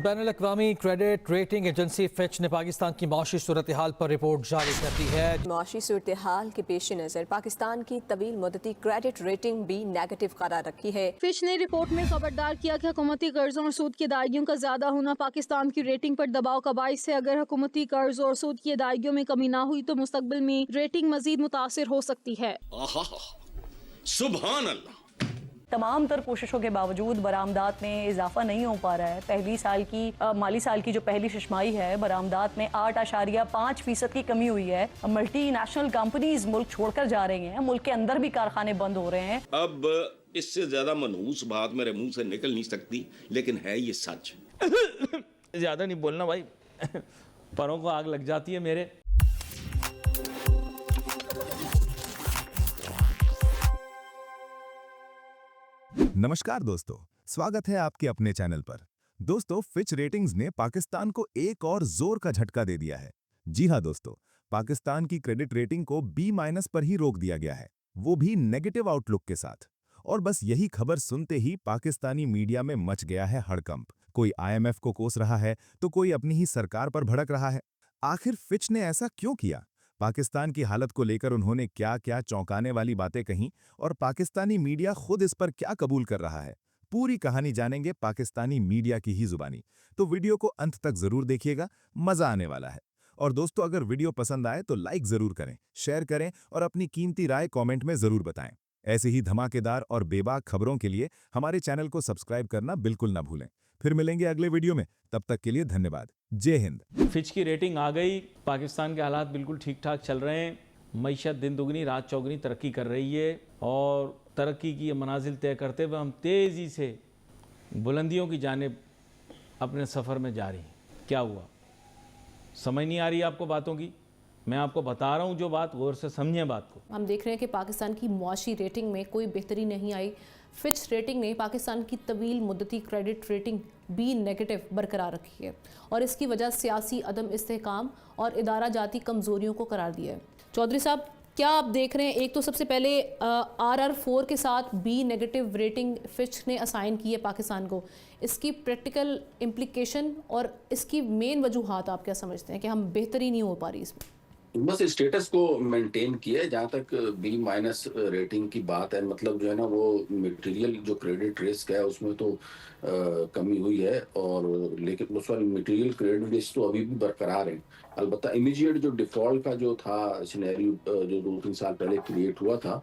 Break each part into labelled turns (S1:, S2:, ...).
S1: بین الاقوامی credit rating agency Fitch نے پاکستان کی معاشی صورتحال پر رپورٹ جاری کر دی ہے۔
S2: معاشی صورتحال کے پیش نظر پاکستان کی طویل مدتی کریڈٹ ریٹنگ بھی نیگیٹو قرار رکھی ہے۔
S3: فچ نے رپورٹ میں خبردار کیا کہ حکومتی قرضوں اور سود کی ادائیگیوں کا زیادہ ہونا پاکستان کی ریٹنگ پر دباؤ کا باعث ہے۔ اگر حکومتی قرض اور سود کی ادائیگیوں میں کمی نہ ہوئی تو مستقبل میں ریٹنگ مزید متاثر ہو سکتی ہے۔
S4: سبحان اللہ۔
S5: تمام تر کوششوں کے باوجود برآمدات میں اضافہ نہیں ہو پا رہا ہے۔ مالی سال کی جو پہلی ششماہی ہے برآمدات میں 8.5% کی کمی ہوئی ہے۔ ملٹی نیشنل کمپنیز ملک چھوڑ کر جا رہی ہیں، ملک کے اندر بھی کارخانے بند ہو رہے ہیں۔
S4: اب اس سے زیادہ منحوس بات میرے منہ سے نکل نہیں سکتی، لیکن ہے یہ سچ۔
S6: زیادہ نہیں بولنا بھائی، پروں کو آگ لگ جاتی ہے میرے۔
S7: نمسکار دوستو، سواگت ہے آپ کے اپنے چینل پر۔ دوستو، فچ ریٹنگز نے پاکستان کو ایک اور زور کا جھٹکا دے دیا ہے۔ جی ہاں دوستو، پاکستان کی کریڈٹ ریٹنگ کو B- پر ہی روک دیا گیا ہے، وہ بھی نیگیٹو آؤٹ لک کے ساتھ۔ اور بس یہی خبر سنتے ہی پاکستانی میڈیا میں مچ گیا ہے ہڑکمپ۔ کوئی IMF کو کوس رہا ہے تو کوئی اپنی ہی سرکار پر بھڑک رہا ہے۔ آخر فچ نے ایسا کیوں کیا؟ پاکستان کی حالت کو لے کر انہوں نے کیا کیا چونکانے والی باتیں کہیں اور پاکستانی میڈیا خود اس پر کیا قبول کر رہا ہے؟ پوری کہانی جانیں گے پاکستانی میڈیا کی ہی زبانی، تو ویڈیو کو انت تک ضرور دیکھیے گا، مزہ آنے والا ہے۔ اور دوستو، اگر ویڈیو پسند آئے تو لائک ضرور کریں، شیئر کریں اور اپنی قیمتی رائے کامنٹ میں ضرور بتائیں۔ ایسے ہی دھماکے دار اور بے باک خبروں کے لیے ہمارے چینل کو سبسکرائب کرنا بالکل نہ بھولیں۔ پھر ملیں گے اگلے ویڈیو میں، تب تک کے لیے دھنیہ واد۔ جے ہند۔
S6: فچ کی ریٹنگ آ گئی، پاکستان کے حالات بالکل ٹھیک ٹھاک چل رہے ہیں، معیشت دن دگنی رات چوگنی ترقی کر رہی ہے، اور ترقی کی یہ منازل طے کرتے ہوئے ہم تیزی سے بلندیوں کی جانب اپنے سفر میں جا رہے ہیں۔ کیا ہوا؟ سمجھ نہیں آ رہی آپ کو باتوں کی؟ میں آپ کو بتا رہا ہوں جو بات، غور سے سمجھیں بات کو۔
S8: ہم دیکھ رہے ہیں کہ پاکستان کی معاشی ریٹنگ میں کوئی بہتری نہیں آئی۔ فچ ریٹنگ نے پاکستان کی طویل مدتی کریڈٹ ریٹنگ بھی نیگیٹو برقرار رکھی ہے، اور اس کی وجہ سیاسی عدم استحکام اور ادارہ جاتی کمزوریوں کو قرار دیا ہے۔ چودھری صاحب، کیا آپ دیکھ رہے ہیں، ایک تو سب سے پہلے RR4 کے ساتھ B- ریٹنگ فچ نے اسائن کی ہے پاکستان کو، اس کی پریکٹیکل امپلیکیشن اور اس کی مین وجوہات آپ کیا سمجھتے ہیں کہ ہم بہتری نہیں ہو پا رہی اس میں؟
S9: بس اسٹیٹس کو مینٹین کیا ہے۔ جہاں تک B- ریٹنگ کی بات ہے، مطلب جو ہے نا، وہ میٹیریل جو کریڈٹ رسک ہے اس میں تو کمی ہوئی ہے، اور لیکن اس وقت میٹیریل کریڈٹ رسک تو ابھی بھی برقرار ہے۔ البتہ امیجیٹ جو ڈیفالٹ کا جو تھا سینیریو جو 2-3 سال پہلے کریٹ ہوا تھا،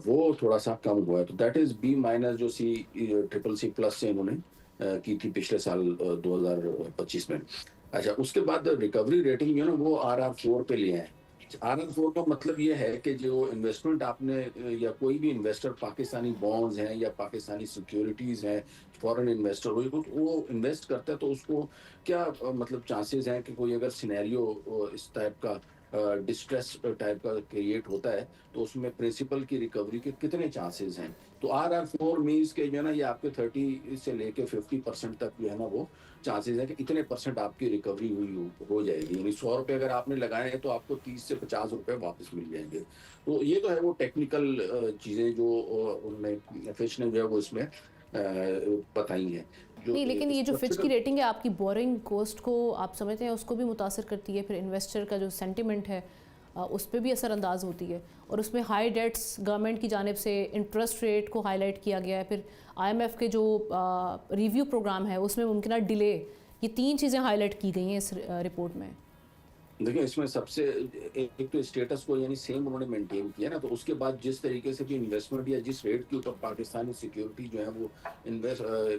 S9: وہ تھوڑا سا کم ہوا ہے۔ تو دیٹ از B- جو CCC+ سے انہوں نے کی تھی پچھلے سال 2025 میں۔ اچھا، اس کے بعد ریکوری ریٹنگ جو ہے نا، وہ RR4 پہ لے ہیں۔ RR4 کا مطلب یہ ہے کہ جو انویسٹمنٹ آپ نے، یا کوئی بھی انویسٹر پاکستانی بانڈز ہیں یا پاکستانی سیکیورٹیز ہیں، فورن انویسٹر وہ انویسٹ کرتا ہے، تو اس کو کیا مطلب چانسز ہیں کہ کوئی اگر سینیریو اس ٹائپ کا ڈسٹریس ٹائپ کا کریٹ ہوتا ہے تو اس میں پرنسپل کی ریکوری کے کتنے چانسز ہیں۔ تو RR4 مینس کہ جو ہے نا، یہ آپ کے 30 سے لے کے 50% تک جو ہے نا، وہ چانسز ہے کہ اتنے % آپ کی ریکوری ہو جائے گی۔ یعنی 100 روپے اگر آپ نے لگائے ہیں تو آپ کو 30 سے 50 روپے واپس مل جائیں گے۔ تو یہ تو ہے وہ ٹیکنیکل چیزیں جو انہوں نے فچ نے جو ہے وہ اس میں بتائی ہیں۔
S8: نہیں، لیکن یہ جو فچ کی ریٹنگ ہے آپ کی بورنگ کوسٹ کو آپ سمجھتے ہیں اس کو بھی متاثر کرتی ہے، پھر انویسٹر کا جو سینٹیمنٹ ہے اس پہ بھی اثر انداز ہوتی ہے، اور اس میں ہائی ڈیٹس گورنمنٹ کی جانب سے انٹرسٹ ریٹ کو ہائی لائٹ کیا گیا ہے، پھر IMF کے جو ریویو پروگرام ہے اس میں ممکنہ ڈیلے، یہ 3 چیزیں ہائی لائٹ کی گئی ہیں اس رپورٹ میں۔
S9: دیکھیں، اس میں سب سے ایک تو اسٹیٹس کو یعنی سیم انہوں نے مینٹین کیا نا، تو اس کے بعد جس طریقے سے بھی انویسٹمنٹ یا جس ریٹ کے اوپر پاکستانی سیکیورٹی جو ہے وہ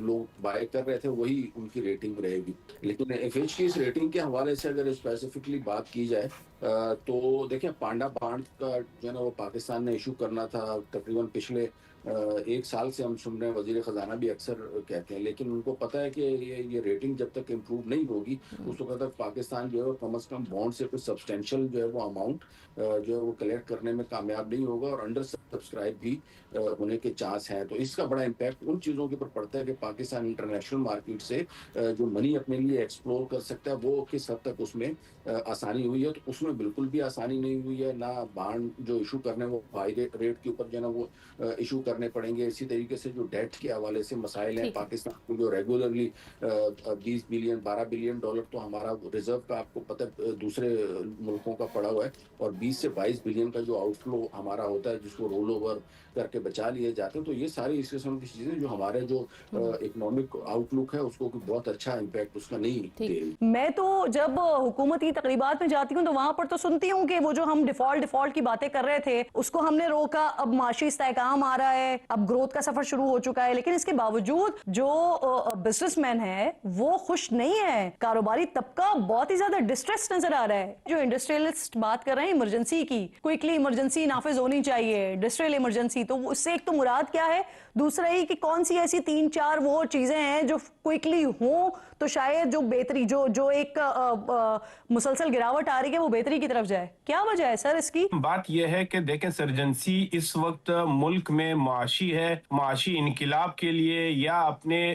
S9: لوگ بائی کر رہے تھے، وہی ان کی ریٹنگ رہے گی۔ لیکن فچ کی اس ریٹنگ کے حوالے سے اگر اسپیسیفکلی بات کی جائے تو دیکھیں، پانڈا بانڈ کا جو ہے نا وہ پاکستان نے ایشو کرنا تھا تقریباً پچھلے 1 سال سے ہم سن رہے ہیں، وزیر خزانہ بھی اکثر کہتے ہیں، لیکن ان کو پتہ ہے کہ یہ ریٹنگ جب تک امپروو نہیں ہوگی اس وقت تک پاکستان جو ہے کم از کم بانڈ سے کوئی سبسٹینشیل جو ہے وہ اماؤنٹ جو ہے وہ کلیکٹ کرنے میں کامیاب نہیں ہوگا، اور انڈر سبسکرائب بھی ہونے کے چانس ہیں۔ تو اس کا بڑا امپیکٹ ان چیزوں کے اوپر پڑتا ہے کہ پاکستان انٹرنیشنل مارکیٹ سے جو منی اپنے لیے ایکسپلور کر سکتا ہے، وہ کس حد تک اس میں آسانی ہوئی ہے۔ تو اس میں بالکل بھی آسانی نہیں ہوئی ہے، نہ بانڈ جو ایشو کرنے وہ ہائی ریٹ کے اوپر جو ہے نا وہ ایشو کرنے پڑیں گے. اسی طریقے سے جو ڈیٹ کے حوالے سے مسائل ہیں پاکستان کو, جو ریگولرلی 20 بلین 12 بلین ڈالر تو ہمارا ریزرو کا آپ کو پتہ دوسرے ملکوں کا پڑا ہوا ہے, اور 20 سے 22 بلین کا جو آؤٹ فلو ہمارا ہوتا ہے جس کو رول اوور کر کے بچا لیے جاتے ہیں. تو یہ ساری اس قسم کی چیزیں جو ہمارے جو اکنامک آؤٹ لک ہے اس کو بہت اچھا امپیکٹ اس کا نہیں دے رہی.
S5: میں تو جب حکومتی تقریبات میں جاتی ہوں تو وہاں پر تو سنتی ہوں کہ وہ جو ہم ڈیفالٹ کی باتیں کر رہے تھے اس کو ہم نے روکا, اب معاشی استحکام آ رہا ہے, اب گروتھ کا سفر شروع ہو چکا ہے, لیکن اس کے باوجود جو بزنس مین ہے وہ خوش نہیں ہے. کاروباری طبقہ بہت ہی زیادہ ڈسٹریس نظر آ رہا ہے. جو انڈسٹریلسٹ بات کر رہے ہیں ایمرجنسی کی, کوئکلی ایمرجنسی نافذ ہونی چاہیے, انڈسٹریل ایمرجنسی, تو اس سے ایک تو مراد کیا ہے, دوسرا ہی کہ کون سی ایسی 3-4 وہ چیزیں ہیں جو کوئکلی ہوں تو شاید جو بہتری جو ایک مسلسل گراوٹ آ رہی ہے وہ بہتری کی طرف جائے. کیا وجہ ہے سر اس کی؟
S10: بات یہ ہے کہ دیکھیں سرجنسی اس وقت ملک میں معاشی ہے, معاشی انقلاب کے لیے یا اپنے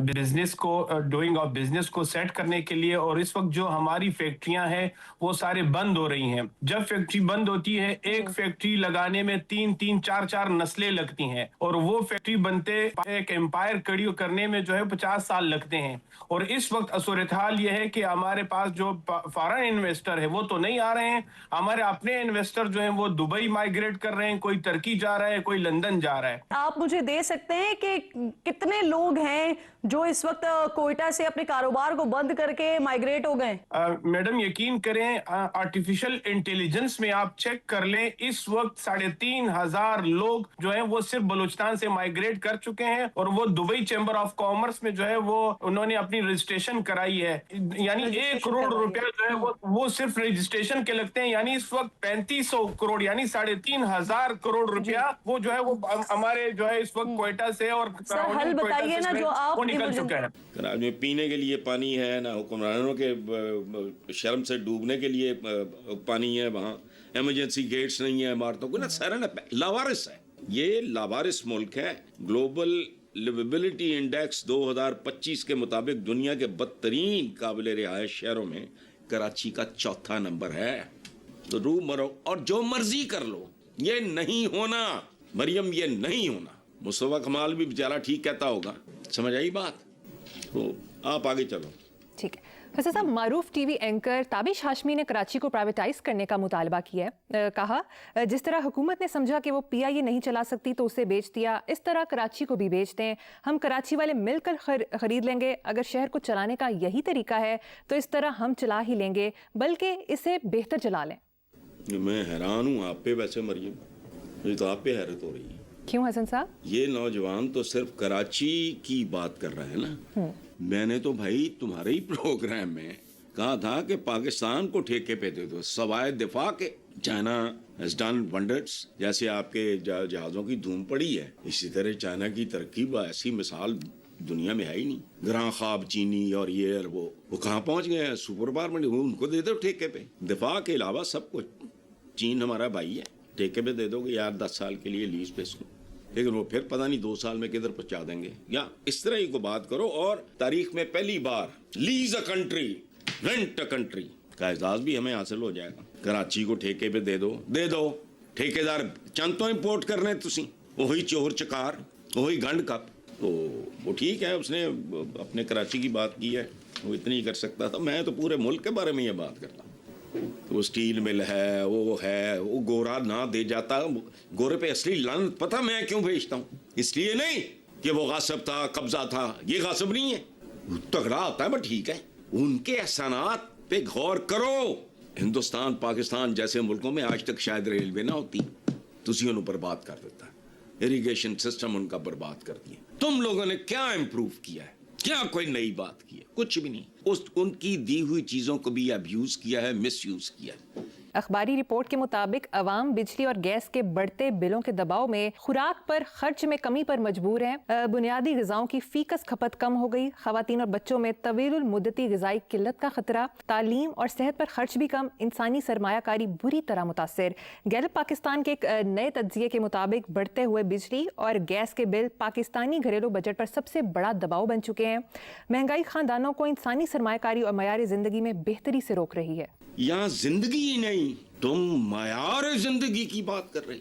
S10: بزنس کو ڈوئنگ آف بزنس کو سیٹ کرنے کے لیے. اور اس وقت جو ہماری فیکٹریاں ہیں وہ سارے بند ہو رہی ہیں. جب فیکٹری بند ہوتی ہے ایک فیکٹری لگانے میں 3-4 نسلیں لگتی ہیں, اور وہ فیکٹری بنتے ایک امپائر کڑی کرنے میں جو ہے 50 سال لگتے ہیں. اور اس وقت صورتحال یہ ہے کہ ہمارے پاس جو فارن انویسٹر ہے وہ تو نہیں آ رہے ہیں, ہمارے اپنے انویسٹر جو ہیں وہ دبئی مائیگریٹ کر رہے ہیں, کوئی ترکی جا رہا ہے, کوئی لندن جا رہا ہے.
S5: آپ مجھے دے سکتے ہیں کہ کتنے لوگ ہیں جو اس وقت کوئٹہ سے اپنے کاروبار کو بند کر کے مائیگریٹ ہو گئے؟
S10: میڈم یقین کریں آرٹیفیشل انٹیلیجنس میں آپ چیک کر لیں, اس وقت 3,500 لوگ جو ہیں وہ صرف بلوچستان سے مائیگریٹ کر چکے ہیں, اور وہ دبئی چیمبر آف کامرس میں جو ہے وہ انہوں نے اپنی رجسٹریشن کرائی ہے. یعنی 1 کروڑ روپیہ جو ہے وہ صرف رجسٹریشن کے لگتے ہیں. یعنی اس وقت 3500 کروڑ یعنی 3,500 کروڑ روپیہ وہ جو ہے وہ ہمارے جو ہے اس وقت کوئٹہ سے اور
S5: حل بتائیے نا جو آپ
S10: نکل چکا ہے.
S4: کراچی میں پینے کے لیے پانی ہے نہ, حکمرانوں کے شرم سے ڈوبنے کے لیے پانی ہے, وہاں ایمرجنسی گیٹس نہیں ہیں عمارتوں کو, نا سارا نا لاوارث ہے. یہ لاوارث ملک ہے. گلوبل لیویبلٹی انڈیکس 2025 کے مطابق دنیا کے بدترین قابل رہائش شہروں میں کراچی کا 4تھا نمبر ہے. تو رو مرو اور جو مرضی کر لو, یہ نہیں ہونا مریم, یہ نہیں ہونا. مصطفیٰ کمال بھی بیچارہ ٹھیک کہتا ہوگا, سمجھ آئی بات؟ تو آپ آگے چلو.
S11: ٹھیک ہے حسن صاحب, معروف T V anchor Tabish Hashmi نے کراچی کو پرائیویٹائز کرنے کا مطالبہ کیا ہے. کہا جس طرح حکومت نے سمجھا کہ وہ پی آئی اے نہیں چلا سکتی تو اسے بیچ دیا, اس طرح کراچی کو بھی بیچ دیں. ہم کراچی والے مل کر خرید لیں گے. اگر شہر کو چلانے کا یہی طریقہ ہے تو اس طرح ہم چلا ہی لیں گے, بلکہ اسے بہتر چلا لیں.
S4: میں حیران ہوں آپ پہ ویسے مریم, مجھے تو آپ پہ حیرت ہو رہی ہے.
S11: کیوں حسن صاحب؟
S4: یہ نوجوان تو صرف کراچی کی بات کر رہے ہیں نا. میں نے تو بھائی تمہارے ہی پروگرام میں کہا تھا کہ پاکستان کو ٹھیکے پہ دے دو سوائے دفاع کے. چائنا ہیز ڈن ونڈرز, جیسے آپ کے جہازوں کی دھوم پڑی ہے اسی طرح چائنا کی ترقی ایسی مثال دنیا میں ہے ہی نہیں. گراں خواب چینی اور یہ اور وہ کہاں پہنچ گئے ہیں, سپر پاور میں, ان کو دے دو ٹھیکے پہ. دفاع کے علاوہ سب کچھ. چین ہمارا بھائی ہے, ٹھیکے پہ دے دو گے یار 10 سال کے لیے لیز پہ اس کو, لیکن وہ پھر پتہ نہیں 2 سال میں کدھر پہنچا دیں گے. یا اس طرح ہی کو بات کرو. اور تاریخ میں پہلی بار lease a country rent a country کا اعزاز بھی ہمیں حاصل ہو جائے گا. کراچی کو ٹھیکے پہ دے دو. ٹھیکے دار چند تو امپورٹ کر رہے ہیں تسی, وہی چور چکار, وہی گنڈ کپ. تو وہ ٹھیک ہے, اس نے اپنے کراچی کی بات کی ہے, وہ اتنی ہی کر سکتا تھا. میں تو پورے ملک کے بارے میں یہ بات کرتا ہوں. وہ سٹیل مل ہے, وہ گورا نہ دے جاتا. گورے پہ اصلی لعنت پتہ میں کیوں بھیجتا ہوں, اس لیے نہیں کہ وہ غاصب تھا, قبضہ تھا. یہ غاصب نہیں ہے, تگڑا ہوتا ہے بٹ ٹھیک ہے. ان کے احسانات پہ غور کرو. ہندوستان پاکستان جیسے ملکوں میں آج تک شاید ریلوے نہ ہوتی, تسی انہوں برباد کر دیتا. اریگیشن سسٹم ان کا برباد کر دیا. تم لوگوں نے کیا امپروو کیا ہے, کیا کوئی نئی بات کی ہے؟ کچھ بھی نہیں. ان کی دی ہوئی چیزوں کو بھی ابیوز کیا ہے, مس یوز کیا ہے.
S11: اخباری رپورٹ کے مطابق عوام بجلی اور گیس کے بڑھتے بلوں کے دباؤ میں خوراک پر خرچ میں کمی پر مجبور ہیں. بنیادی غذاؤں کی فیکس کھپت کم ہو گئی. خواتین اور بچوں میں طویل المدتی غذائی قلت کا خطرہ. تعلیم اور صحت پر خرچ بھی کم. انسانی سرمایہ کاری بری طرح متاثر. گیلپ پاکستان کے ایک نئے تجزیے کے مطابق بڑھتے ہوئے بجلی اور گیس کے بل پاکستانی گھریلو بجٹ پر سب سے بڑا دباؤ بن چکے ہیں. مہنگائی خاندانوں کو انسانی سرمایہ کاری اور معیار زندگی میں بہتری سے روک رہی ہے.
S4: یہاں زندگی ہی نہیں, تم معیار زندگی کی بات کر رہی.